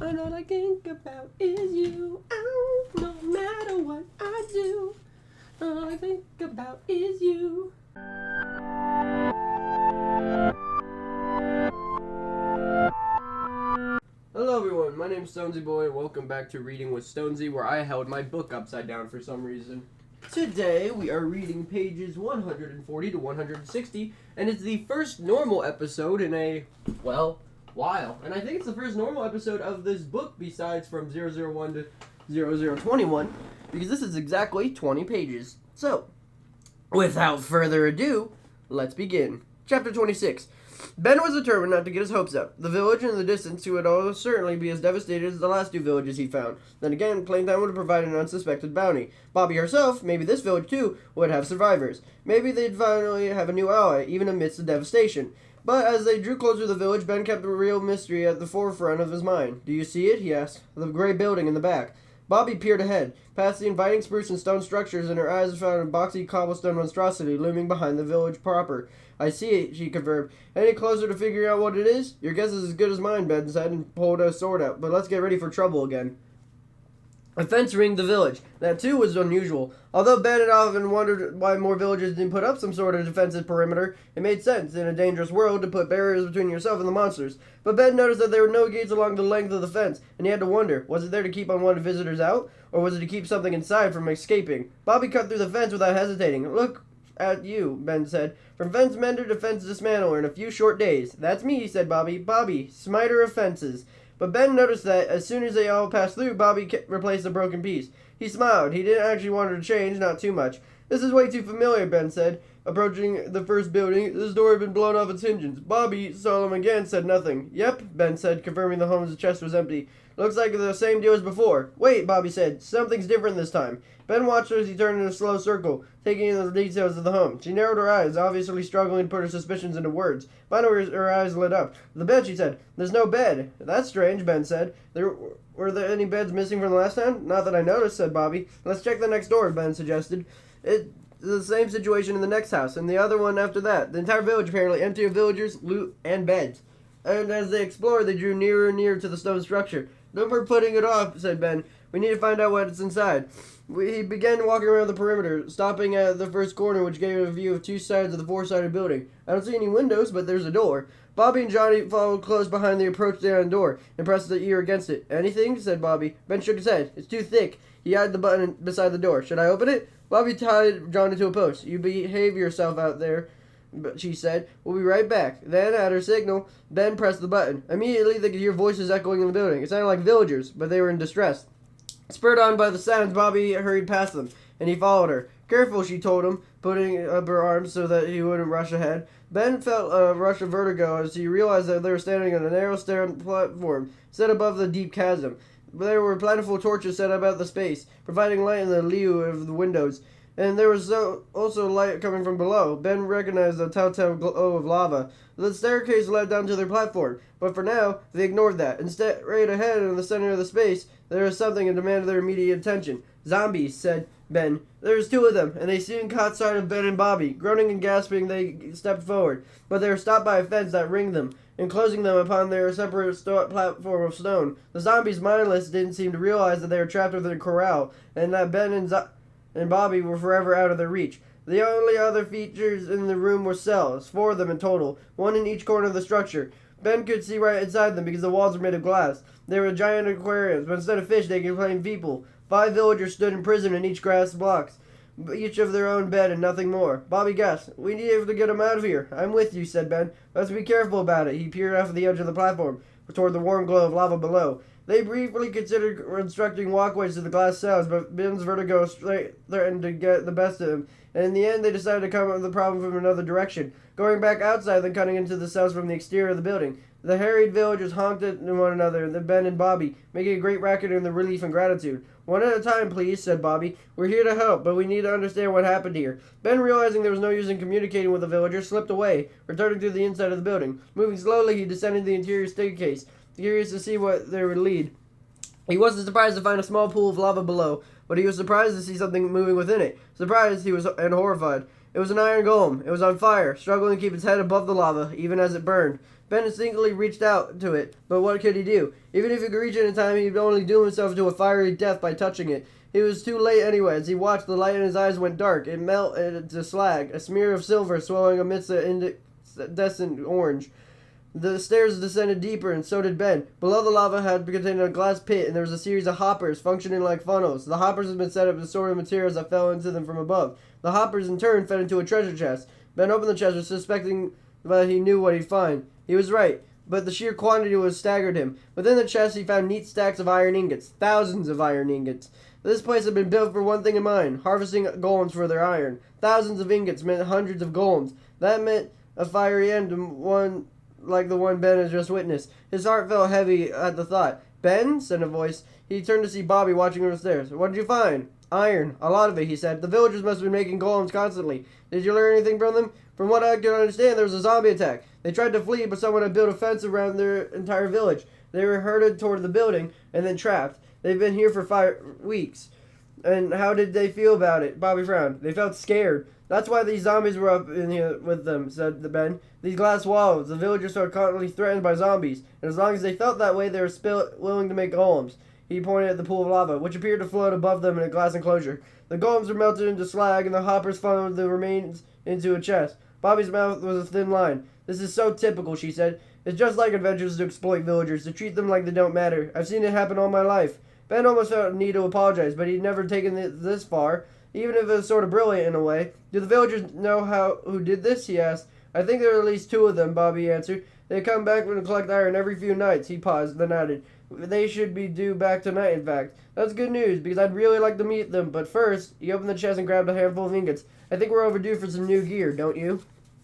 and all I think about is you. Oh, no matter what I do, all I think about is you. Hello everyone, my name's Stonesy Boy and welcome back to Reading with Stonesy, where I held my book upside down for some reason. Today we are reading pages 140 to 160, and it's the first normal episode in a, while. And I think it's the first normal episode of this book besides from 001 to 0021, because this is exactly 20 pages. So, without further ado, let's begin. Chapter 26. Ben was determined not to get his hopes up. The village in the distance would almost certainly be as devastated as the last two villages he found. Then again, Plaintown would provide an unsuspected bounty. Bobby herself, maybe this village too, would have survivors. Maybe they'd finally have a new ally, even amidst the devastation. But as they drew closer to the village, Ben kept the real mystery at the forefront of his mind. "Do you see it?" he asked. "The gray building in the back." Bobby peered ahead, past the inviting spruce and stone structures, and her eyes found a boxy cobblestone monstrosity looming behind the village proper. "I see it," she confirmed. "Any closer to figuring out what it is?" "Your guess is as good as mine," Ben said, and pulled a sword out. "But let's get ready for trouble again." A fence ringed the village. That, too, was unusual. Although Ben had often wondered why more villages didn't put up some sort of defensive perimeter, it made sense, in a dangerous world, to put barriers between yourself and the monsters. But Ben noticed that there were no gates along the length of the fence, and he had to wonder, was it there to keep unwanted visitors out, or was it to keep something inside from escaping? Bobby cut through the fence without hesitating. "Look at you," Ben said. "From fence mender to fence dismantler in a few short days." "That's me," said Bobby. "Bobby, smiter of fences." But Ben noticed that as soon as they all passed through, Bobby replaced the broken piece. He smiled. He didn't actually want her to change, not too much. "This is way too familiar," Ben said, approaching the first building. This door had been blown off its hinges. Bobby saw him again, said nothing. "Yep," Ben said, confirming the home's chest was empty. "Looks like the same deal as before." "Wait," Bobby said. "Something's different this time." Ben watched her as he turned in a slow circle, taking in the details of the home. She narrowed her eyes, obviously struggling to put her suspicions into words. Finally, her eyes lit up. "The bed," she said. "There's no bed." "That's strange," Ben said. Were there any beds missing from the last time?" "Not that I noticed," said Bobby. "Let's check the next door," Ben suggested. It's the same situation in the next house, and the other one after that. The entire village apparently empty of villagers, loot, and beds. And as they explored, they drew nearer and nearer to the stone structure. "No more putting it off," said Ben. "We need to find out what's inside." He began walking around the perimeter, stopping at the first corner, which gave him a view of two sides of the four-sided building. "I don't see any windows, but there's a door." Bobby and Johnny followed close behind the approach-down door and pressed the ear against it. "Anything?" said Bobby. Ben shook his head. "It's too thick." He eyed the button beside the door. "Should I open it?" Bobby tied Johnny to a post. "You behave yourself out there," she said. "We'll be right back." Then, at her signal, Ben pressed the button. Immediately, they could hear voices echoing in the building. It sounded like villagers, but they were in distress. Spurred on by the sounds, Bobby hurried past them, and he followed her. "Careful," she told him, putting up her arms so that he wouldn't rush ahead. Ben felt a rush of vertigo as he realized that they were standing on a narrow stone platform set above the deep chasm. There were plentiful torches set about the space, providing light in the lieu of the windows, and there was also light coming from below. Ben recognized the telltale glow of lava. The staircase led down to their platform, but for now, they ignored that. Instead, right ahead in the center of the space, there was something that demanded their immediate attention. "Zombies," said Ben. "There was two of them, and they soon caught sight of Ben and Bobby. Groaning and gasping, they stepped forward, but they were stopped by a fence that ringed them, enclosing them upon their separate platform of stone. The zombies, mindless, didn't seem to realize that they were trapped within a corral, and that Ben and Bobby were forever out of their reach. The only other features in the room were cells, 4 of them in total, one in each corner of the structure. Ben could see right inside them because the walls were made of glass. They were giant aquariums, but instead of fish, they contained people. 5 villagers stood in prison in each grass blocks, each of their own bed and nothing more. Bobby gasped. "We need to get them out of here." "I'm with you," said Ben. "Let's be careful about it." He peered off the edge of the platform toward the warm glow of lava below. They briefly considered constructing walkways to the glass cells, but Ben's vertigo threatened to get the best of him, and in the end they decided to come up with the problem from another direction, going back outside then cutting into the cells from the exterior of the building. The harried villagers honked at one another, then Ben and Bobby, making a great racket in their relief and gratitude. "One at a time, please," said Bobby. "We're here to help, but we need to understand what happened here." Ben, realizing there was no use in communicating with the villagers, slipped away, returning to the inside of the building. Moving slowly, he descended the interior staircase, curious to see what there would lead. He wasn't surprised to find a small pool of lava below, but he was surprised to see something moving within it. Surprised, he was and horrified. It was an iron golem. It was on fire, struggling to keep its head above the lava, even as it burned. Ben instinctively reached out to it, but what could he do? Even if he could reach it in time, he'd only doom himself to a fiery death by touching it. It was too late anyway. As he watched, the light in his eyes went dark. It melted into slag, a smear of silver swelling amidst the incandescent orange. The stairs descended deeper, and so did Ben. Below the lava had contained a glass pit, and there was a series of hoppers functioning like funnels. The hoppers had been set up to store the materials that fell into them from above. The hoppers, in turn, fed into a treasure chest. Ben opened the chest, suspecting that he knew what he'd find. He was right, but the sheer quantity was staggered him. Within the chest, he found neat stacks of iron ingots, thousands of iron ingots. This place had been built for one thing in mind, harvesting golems for their iron. Thousands of ingots meant hundreds of golems. That meant a fiery end, one like the one Ben had just witnessed. His heart felt heavy at the thought. "Ben?" said a voice. He turned to see Bobby watching over the stairs. "What did you find?" "Iron. A lot of it," he said. "The villagers must have been making golems constantly. Did you learn anything from them?" "From what I could understand, there was a zombie attack. They tried to flee, but someone had built a fence around their entire village. They were herded toward the building and then trapped. They've been here for 5 weeks." "And how did they feel about it?" Bobby frowned. "They felt scared. That's why these zombies were up in here with them," said the Ben. "These glass walls. The villagers are constantly threatened by zombies, and as long as they felt that way, they were willing to make golems." He pointed at the pool of lava, which appeared to float above them in a glass enclosure. The golems were melted into slag, and the hoppers funneled the remains into a chest. Bobby's mouth was a thin line. "This is so typical," she said. "It's just like adventurers to exploit villagers, to treat them like they don't matter. I've seen it happen all my life." Ben almost felt a need to apologize, but he'd never taken it this far, even if it was sort of brilliant in a way. "Do the villagers know who did this?" he asked. "I think there are at least 2 of them," Bobby answered. "They come back and collect iron every few nights." He paused, then added, "They should be due back tonight, in fact. That's good news, because I'd really like to meet them. But first," he opened the chest and grabbed a handful of ingots. "I think we're overdue for some new gear, don't you?"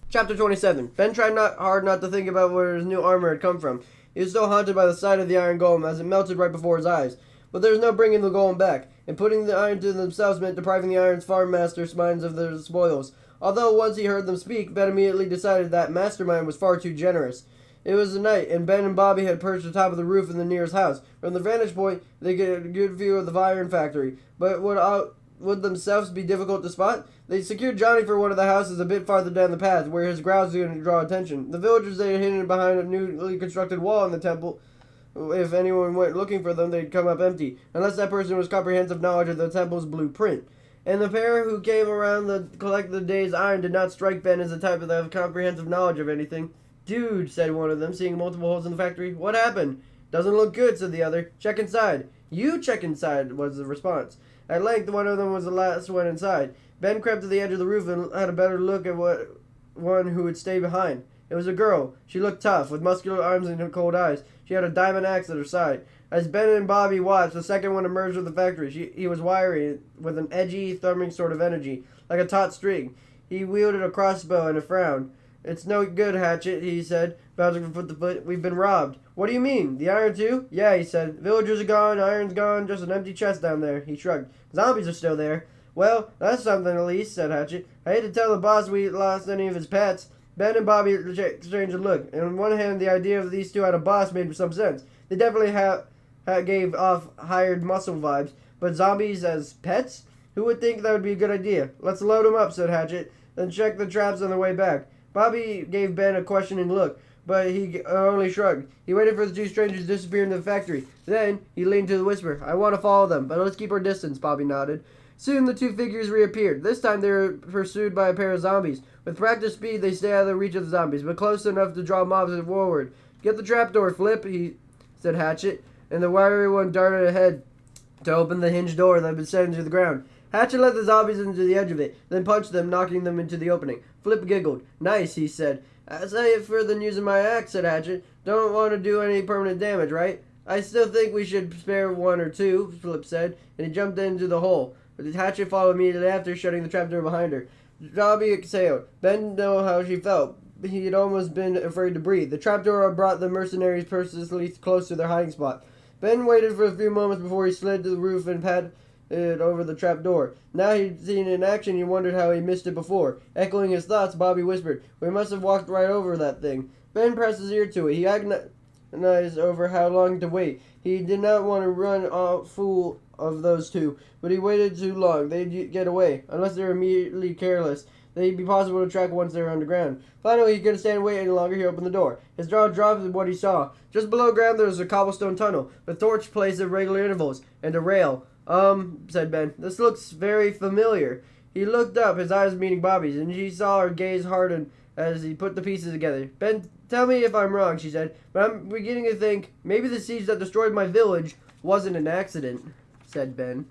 Chapter 27. Ben tried hard not to think about where his new armor had come from. He was still haunted by the sight of the iron golem as it melted right before his eyes. But there was no bringing the golem back, and putting the iron to themselves meant depriving the iron's farm master's minds of their spoils. Although once he heard them speak, Ben immediately decided that mastermind was far too generous. It was night, and Ben and Bobby had perched atop of the roof in the nearest house. From the vantage point, they get a good view of the iron factory, but would themselves be difficult to spot? They secured Johnny for one of the houses a bit farther down the path, where his growls were going to draw attention. The villagers they had hidden behind a newly constructed wall in the temple. If anyone went looking for them, they'd come up empty, unless that person was comprehensive knowledge of the temple's blueprint. And the pair who came around to collect the day's iron did not strike Ben as the type that have comprehensive knowledge of anything. "Dude," said one of them, seeing multiple holes in the factory. "What happened?" "Doesn't look good," said the other. "Check inside." "You check inside," was the response. At length, one of them was the last one inside. Ben crept to the edge of the roof and had a better look at one who would stay behind. It was a girl. She looked tough, with muscular arms and cold eyes. She had a diamond axe at her side. As Ben and Bobby watched, the second one emerged from the factory. He was wiry, with an edgy, thrumming sort of energy, like a taut string. He wielded a crossbow and a frown. "It's no good, Hatchet," he said, bouncing from foot to foot. "We've been robbed." "What do you mean? The iron too?" "Yeah," he said. "Villagers are gone, iron's gone, just an empty chest down there." He shrugged. "Zombies are still there." "Well, that's something at least," said Hatchet. "I hate to tell the boss we lost any of his pets." Ben and Bobby exchanged a look, and on one hand, the idea of these two had a boss made some sense. They definitely gave off hired muscle vibes, but zombies as pets? Who would think that would be a good idea? "Let's load them up," said Hatchet, "then check the traps on the way back." Bobby gave Ben a questioning look, but he only shrugged. He waited for the 2 strangers to disappear into the factory. Then he leaned to the whisper. "I want to follow them, but let's keep our distance," Bobby nodded. Soon the 2 figures reappeared. This time they were pursued by a pair of zombies. With practiced speed, they stayed out of the reach of the zombies, but close enough to draw mobs forward. "Get the trapdoor, Flip," said Hatchet, and the wiry one darted ahead to open the hinged door that had been set into the ground. Hatchet led the zombies into the edge of it, then punched them, knocking them into the opening. Flip giggled. "Nice," he said. "I say it for the using my axe," said Hatchet. "Don't want to do any permanent damage, right?" "I still think we should spare 1 or 2, Flip said, and he jumped into the hole. But Hatchet followed immediately after, shutting the trapdoor behind her. Bobby exhaled. Ben didn't know how she felt. He had almost been afraid to breathe. The trapdoor had brought the mercenaries purposely close to their hiding spot. Ben waited for a few moments before he slid to the roof and padded over the trapdoor. Now he'd seen it in action, he wondered how he missed it before. Echoing his thoughts, Bobby whispered, "We must have walked right over that thing." Ben pressed his ear to it. He agonized over how long to wait. He did not want to run fool of those 2, but he waited too long. They'd get away, unless they were immediately careless. they'd be possible to track once they were underground. Finally, he couldn't stand wait any longer. He opened the door. His jaw dropped at what he saw. Just below ground, there was a cobblestone tunnel, with torch placed at regular intervals, and a rail. Said Ben. This looks very familiar. He looked up, his eyes meeting Bobby's, and she saw her gaze harden as he put the pieces together. Ben, tell me if I'm wrong, she said, but I'm beginning to think maybe the siege that destroyed my village wasn't an accident, said Ben.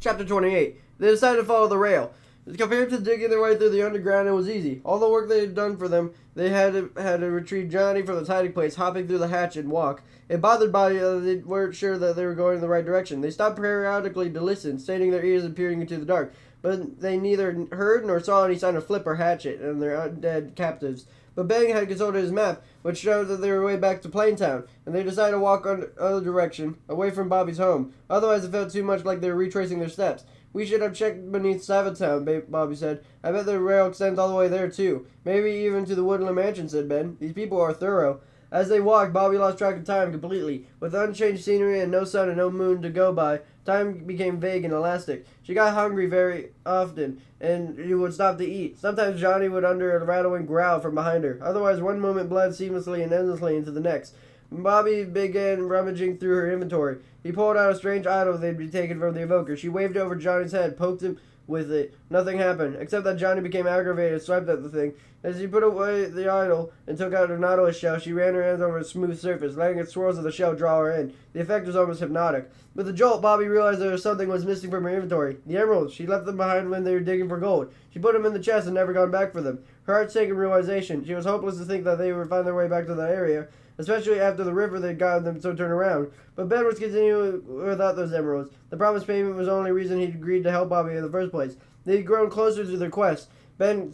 Chapter 28. They decided to follow the rail. Compared to digging their way through the underground, it was easy. All the work they had done for them, they had to retrieve Johnny from the hiding place, hopping through the hatch and walk. It bothered Bobby that they weren't sure that they were going in the right direction. They stopped periodically to listen, straining their ears and peering into the dark, but they neither heard nor saw any sign of Flip or Hatchet and their undead captives. But Ben had consulted his map, which showed that they were way back to Plaintown, and they decided to walk in the other direction, away from Bobby's home. Otherwise, it felt too much like they were retracing their steps. We should have checked beneath Savatown, Bobby said. I bet the rail extends all the way there, too. Maybe even to the Woodland Mansion, said Ben. These people are thorough. As they walked, Bobby lost track of time completely. With unchanged scenery and no sun and no moon to go by, time became vague and elastic. She got hungry very often, and she would stop to eat. Sometimes Johnny would utter a rattling growl from behind her. Otherwise, one moment bled seamlessly and endlessly into the next. Bobby began rummaging through her inventory. He pulled out a strange idol they'd be taken from the evoker. She waved it over Johnny's head, poked him with it. Nothing happened, except that Johnny became aggravated and swiped at the thing. As he put away the idol and took out her nautilus shell, she ran her hands over its smooth surface, letting its swirls of the shell draw her in. The effect was almost hypnotic. With a jolt, Bobby realized that something was missing from her inventory. The emeralds. She left them behind when they were digging for gold. She put them in the chest and never gone back for them. Her heart sank in realization. She was hopeless to think that they would find their way back to that area, especially after the river they'd gotten them so turned around. But Ben was continuing without those emeralds. The promised payment was the only reason he'd agreed to help Bobby in the first place. They'd grown closer to their quest. Ben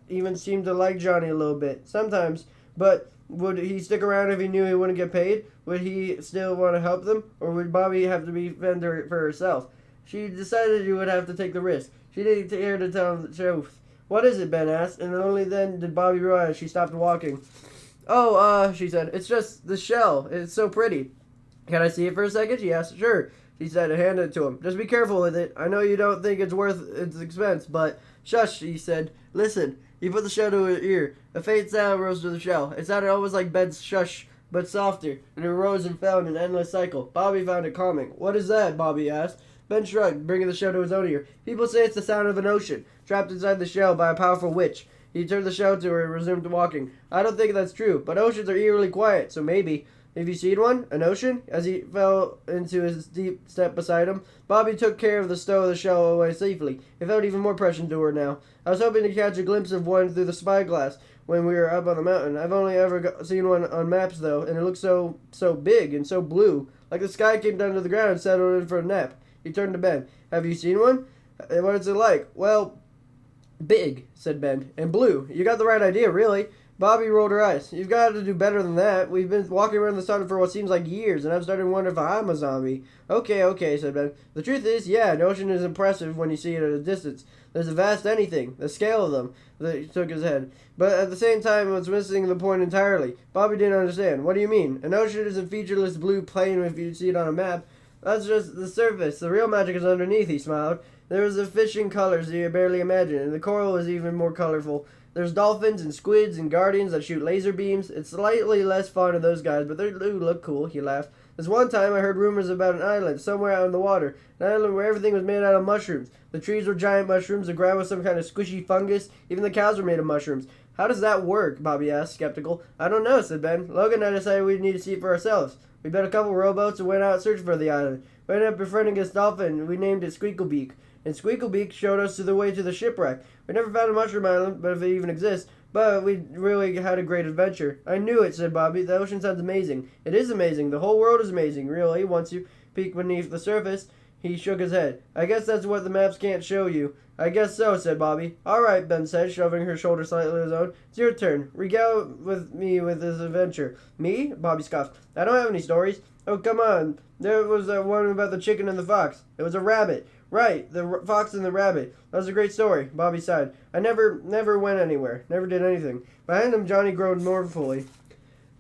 even seemed to like Johnny a little bit, sometimes, but would he stick around if he knew he wouldn't get paid? Would he still want to help them? Or would Bobby have to defend her for herself? She decided she would have to take the risk. She didn't care to tell him the truth. What is it? Ben asked, and only then did Bobby realize she stopped walking. Oh, she said, it's just the shell. It's so pretty. Can I see it for a second? She asked. Sure, she said, and handed it to him. Just be careful with it. I know you don't think it's worth its expense, but shush, he said. Listen. He put the shell to her ear. A faint sound rose to the shell. It sounded almost like Ben's shush, but softer, and it rose and fell in an endless cycle. Bobby found it calming. What is that? Bobby asked. Ben shrugged, bringing the shell to his own ear. People say it's the sound of an ocean, trapped inside the shell by a powerful witch. He turned the shell to her and resumed walking. I don't think that's true, but oceans are eerily quiet, so maybe. Have you seen one? An ocean? As he fell into his deep step beside him, Bobby took care of the stow of the shell away safely. It felt even more precious to her now. I was hoping to catch a glimpse of one through the spyglass when we were up on the mountain. I've only ever seen one on maps, though, and it looks so big and so blue, like the sky came down to the ground and settled in for a nap. He turned to Ben. Have you seen one? What is it like? Well, big, said Ben, and blue. You got the right idea, really. Bobby rolled her eyes. You've got to do better than that. We've been walking around the sun for what seems like years, and I'm starting to wonder if I'm a zombie. Okay, said Ben. The truth is, yeah, an ocean is impressive when you see it at a distance. There's a vast anything. The scale of them. He shook his head. But at the same time, it was missing the point entirely. Bobby didn't understand. What do you mean? An ocean is a featureless blue plain if you see it on a map. That's just the surface. The real magic is underneath, he smiled. There was a fish in colors you barely imagine, and the coral is even more colorful. There's dolphins and squids and guardians that shoot laser beams. It's slightly less fun of those guys, but they do look cool, he laughed. There's one time I heard rumors about an island somewhere out in the water, an island where everything was made out of mushrooms. The trees were giant mushrooms, the ground was some kind of squishy fungus, even the cows were made of mushrooms. How does that work? Bobby asked, skeptical. I don't know, said Ben. Logan and I decided we'd need to see it for ourselves. We built a couple rowboats and went out searching for the island. We ended up befriending this dolphin, and we named it Squeaklebeak. And Squeaklebeak showed us the way to the shipwreck. We never found a mushroom island, but if it even exists. But we really had a great adventure. I knew it, said Bobby. The ocean sounds amazing. It is amazing. The whole world is amazing, really, once you peek beneath the surface. He shook his head. I guess that's what the maps can't show you. I guess so, said Bobby. All right, Ben said, shoving her shoulder slightly to his own. It's your turn. Regale with me with this adventure. Me? Bobby scoffed. I don't have any stories. Oh, come on. There was that one about the chicken and the fox. It was a rabbit. Right, the fox and the rabbit. That was a great story. Bobby sighed. I never went anywhere. Never did anything. Behind him, Johnny groaned mournfully.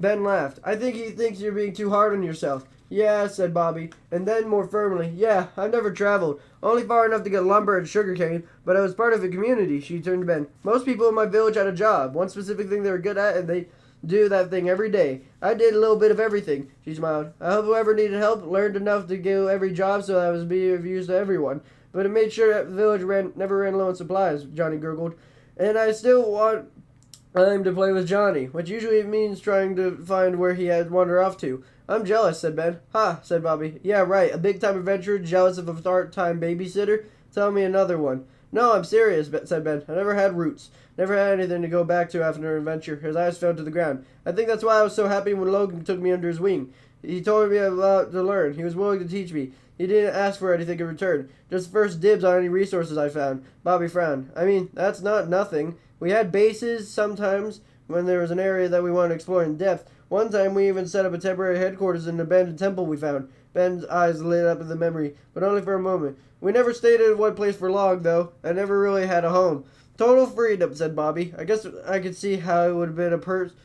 Ben laughed. I think he thinks you're being too hard on yourself. Yeah, said Bobby, and then more firmly, yeah, I've never traveled. Only far enough to get lumber and sugarcane, but I was part of a community. She turned to Ben. Most people in my village had a job, one specific thing they were good at, and they do that thing every day. I did a little bit of everything. She smiled. I hope whoever needed help learned enough to do every job so I was being of use to everyone. But it made sure that the village never ran low on supplies, Johnny gurgled. And I still want him to play with Johnny, which usually means trying to find where he had wandered off to. I'm jealous, said Ben. Ha, said Bobby. Yeah, right, a big-time adventurer jealous of a part-time babysitter? Tell me another one. No, I'm serious, said Ben. I never had roots. Never had anything to go back to after an adventure. His eyes fell to the ground. I think that's why I was so happy when Logan took me under his wing. He told me a lot to learn. He was willing to teach me. He didn't ask for anything in return. Just first dibs on any resources I found. Bobby frowned. I mean, that's not nothing. We had bases sometimes when there was an area that we wanted to explore in depth. One time we even set up a temporary headquarters in an abandoned temple we found. Ben's eyes lit up at the memory, but only for a moment. We never stayed in one place for long, though. I never really had a home. Total freedom, said Bobby. I guess I could see how it would have been a person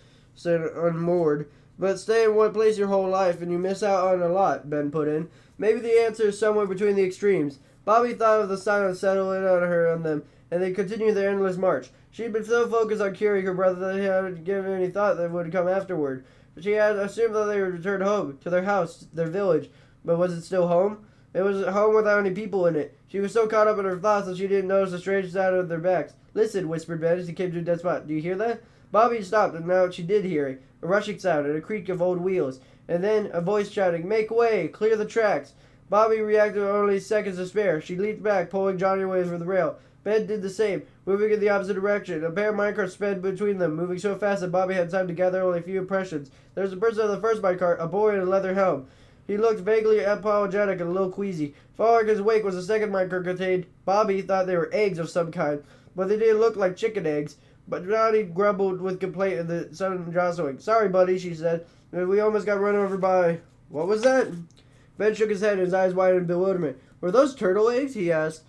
unmoored. But stay in one place your whole life and you miss out on a lot, Ben put in. Maybe the answer is somewhere between the extremes. Bobby thought of the silence settling on them, and they continued their endless march. She had been so focused on curing her brother that he hadn't given any thought that would come afterward. She had assumed that they would return home, to their house, their village. But was it still home? It was a home without any people in it. She was so caught up in her thoughts that she didn't notice the strange sound of their backs. Listen, whispered Ben as he came to a dead spot. Do you hear that? Bobby stopped, and now she did hear it. A rushing sound and a creak of old wheels. And then a voice shouting, Make way! Clear the tracks! Bobby reacted with only seconds to spare. She leaped back, pulling Johnny away from the rail. Ben did the same, moving in the opposite direction. A pair of minecarts sped between them, moving so fast that Bobby had time to gather only a few impressions. There was a person on the first minecart, a boy in a leather helm. He looked vaguely apologetic and a little queasy. Following his wake was a second minecart contained. Bobby thought they were eggs of some kind, but they didn't look like chicken eggs. But Johnny grumbled with complaint at the sudden jostling. Sorry, buddy, she said. We almost got run over by... What was that? Ben shook his head and his eyes widened in bewilderment. Were those turtle eggs? He asked.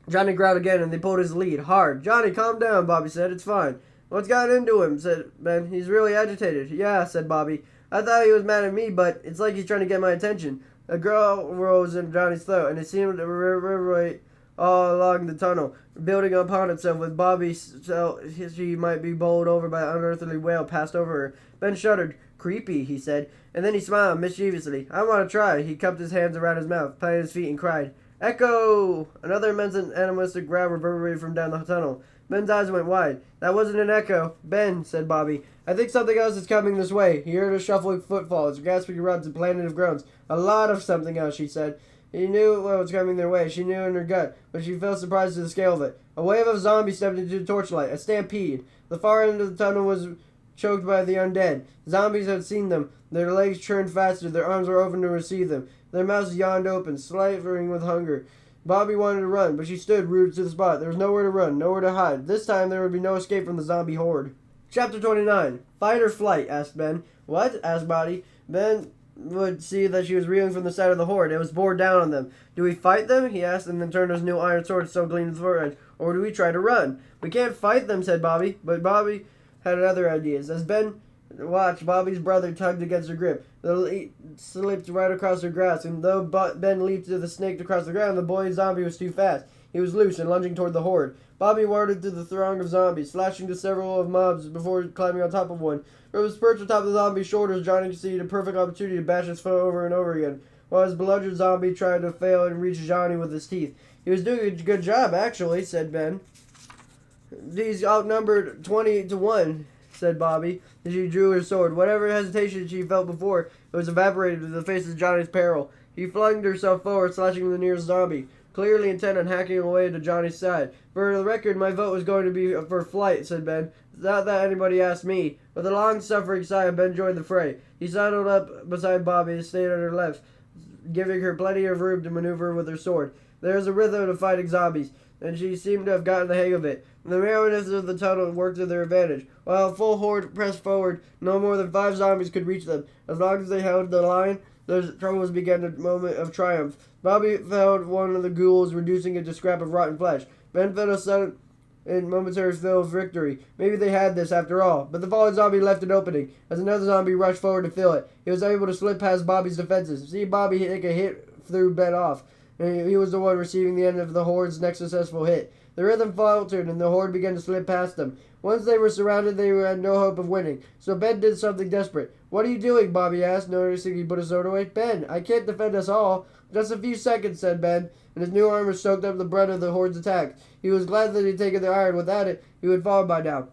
Johnny growled again and they pulled his lead hard. Johnny, calm down, Bobby said. It's fine. What's gotten into him? Said Ben. He's really agitated. Yeah, said Bobby. I thought he was mad at me, but it's like he's trying to get my attention. A girl rose in Johnny's throat and it seemed to reverberate all along the tunnel, building upon itself with Bobby felt she might be bowled over by an unearthly wail passed over her. Ben shuddered. Creepy, he said, and then he smiled mischievously. I want to try. He cupped his hands around his mouth, planted his feet, and cried, Echo! Another immense and animalistic growl reverberated from down the tunnel. Ben's eyes went wide. That wasn't an echo. Ben, said Bobby, I think something else is coming this way. He heard a shuffling footfalls, gasping runs, and plaintive groans. A lot of something else, she said. He knew what was coming their way. She knew in her gut, but she felt surprised at the scale of it. A wave of zombies stepped into the torchlight, a stampede. The far end of the tunnel was choked by the undead. Zombies had seen them. Their legs churned faster. Their arms were open to receive them. Their mouths yawned open, slavering with hunger. Bobby wanted to run, but she stood rooted to the spot. There was nowhere to run, nowhere to hide. This time there would be no escape from the zombie horde. Chapter 29. Fight or flight? Asked Ben. What? Asked Bobby. Ben would see that she was reeling from the side of the horde. It was bore down on them. Do we fight them? He asked, and then turned his new iron sword so gleamed the forehead. Or do we try to run? We can't fight them, said Bobby. But Bobby had other ideas. As Ben watched, Bobby's brother tugged against her grip. The lead slipped right across her grasp, and though Ben leaped to the snake across the ground, the boy zombie was too fast. He was loose and lunging toward the horde. Bobby darted through the throng of zombies, slashing to several of mobs before climbing on top of one. From his perch atop the zombie's shoulders, Johnny seized a perfect opportunity to bash his foe over and over again, while his bludgeoned zombie tried to fail and reach Johnny with his teeth. He was doing a good job, actually, said Ben. He's outnumbered 20-1, said Bobby, as she drew her sword. Whatever hesitation she felt before, it was evaporated in the face of Johnny's peril. He flung herself forward, slashing the nearest zombie, clearly intent on hacking away to Johnny's side. For the record, my vote was going to be for flight, said Ben. Not that anybody asked me. With a long-suffering sigh, Ben joined the fray. He sidled up beside Bobby and stayed on her left, giving her plenty of room to maneuver with her sword. There was a rhythm to fighting zombies, and she seemed to have gotten the hang of it. The narrowness of the tunnel worked to their advantage. While a full horde pressed forward, no more than 5 zombies could reach them. As long as they held the line, their troubles began a moment of triumph. Bobby felled one of the ghouls, reducing it to scrap of rotten flesh. Ben felt a sudden in momentary feel of victory. Maybe they had this after all. But the fallen zombie left an opening. As another zombie rushed forward to fill it, he was able to slip past Bobby's defenses. See Bobby take a hit threw Ben off. And he was the one receiving the end of the Horde's next successful hit. The rhythm faltered, and the Horde began to slip past them. Once they were surrounded, they had no hope of winning. So Ben did something desperate. "What are you doing?" Bobby asked, noticing he put his sword away. "Ben, I can't defend us all." "Just a few seconds," said Ben, and his new armor soaked up the brunt of the Horde's attack. He was glad that he'd taken the iron. Without it, he would fall by now.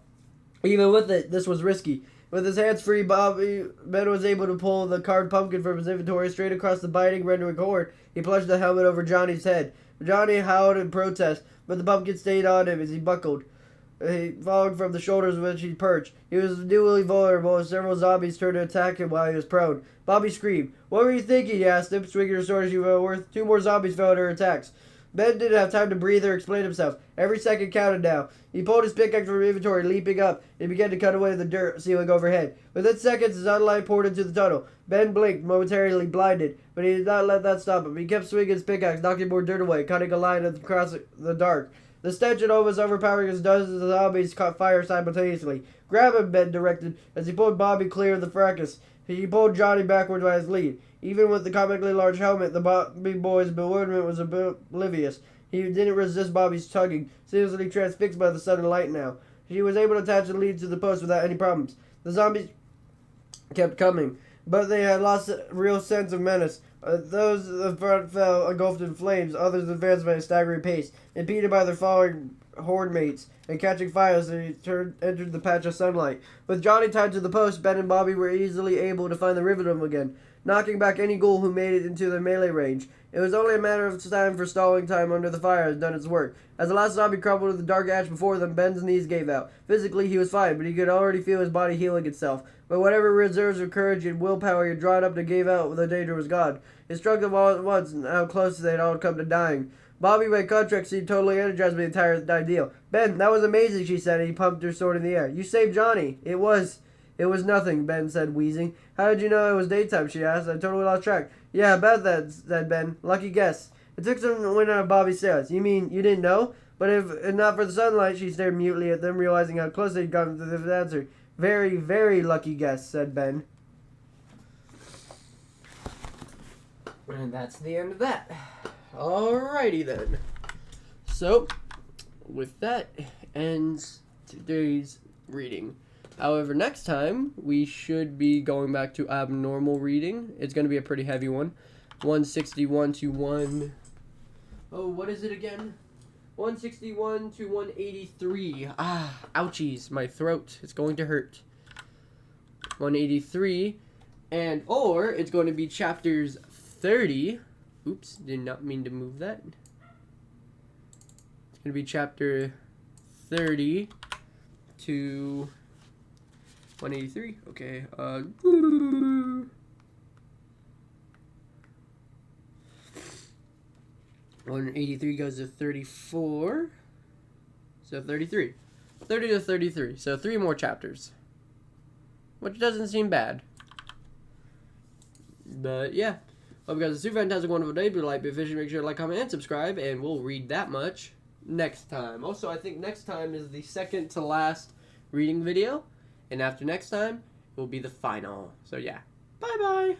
Even with it, this was risky. With his hands free, Ben was able to pull the carved pumpkin from his inventory straight across the biting, rendering Horde. He plunged the helmet over Johnny's head. Johnny howled in protest, but the pumpkin stayed on him as he buckled. He followed from the shoulders which he perched. He was newly vulnerable as several zombies turned to attack him while he was prone. Bobby screamed. "What were you thinking?" he asked him, swinging her sword as she fell worth. 2 more zombies fell at her attacks. Ben didn't have time to breathe or explain himself. Every second counted now. He pulled his pickaxe from his inventory, leaping up, and began to cut away the dirt ceiling overhead. Within seconds, the sunlight poured into the tunnel. Ben blinked, momentarily blinded, but he did not let that stop him. He kept swinging his pickaxe, knocking more dirt away, cutting a line across the dark. The stench and almost overpowering as dozens of zombies caught fire simultaneously. "Grab him," Ben directed, as he pulled Bobby clear of the fracas. He pulled Johnny backward by his lead. Even with the comically large helmet, the Bobby boy's bewilderment was oblivious. He didn't resist Bobby's tugging, seriously transfixed by the sudden light now. He was able to attach the lead to the post without any problems. The zombies kept coming, but they had lost a real sense of menace. Those in the front fell engulfed in flames, others advanced by a staggering pace, impeded by their following Horde mates, and catching fire as they entered the patch of sunlight. With Johnny tied to the post, Ben and Bobby were easily able to find the rhythm again, knocking back any ghoul who made it into their melee range. It was only a matter of time for stalling time under the fire had done its work. As the last zombie crumbled to the dark ash before them, Ben's knees gave out. Physically, he was fine, but he could already feel his body healing itself. But whatever reserves of courage and willpower he had drawn up to give out when the danger was gone, it struck them all at once and how close they had all come to dying. Bobby, by contrast, seemed totally energized by the entire ideal. "Ben, that was amazing," she said, and he pumped her sword in the air. "You saved Johnny." It was nothing," Ben said, wheezing. "How did you know it was daytime?" she asked. "I totally lost track." "Yeah, about that," said Ben. "Lucky guess." It took some wind out of Bobby's sails. "You mean you didn't know?" But if not for the sunlight, she stared mutely at them, realizing how close they'd gotten to the answer. "Very, very lucky guess," said Ben. And that's the end of that. Alrighty then. So, with that ends today's reading. However, next time we should be going back to abnormal reading. It's going to be a pretty heavy one. 161 to 1... Oh, what is it again? 161 to 183. Ouchies. My throat. It's going to hurt. 183. Or it's going to be chapters 30. Oops, did not mean to move that. It's going to be chapter 30 to 183. Okay. 183 goes to 34. So 33. 30 to 33. So 3 more chapters. Which doesn't seem bad. But yeah. Hope you guys have a super fantastic, wonderful day. Be like, be efficient, make sure to like, comment, and subscribe. And we'll read that much next time. Also, I think next time is the second to last reading video. And after next time, it will be the final. So yeah. Bye-bye.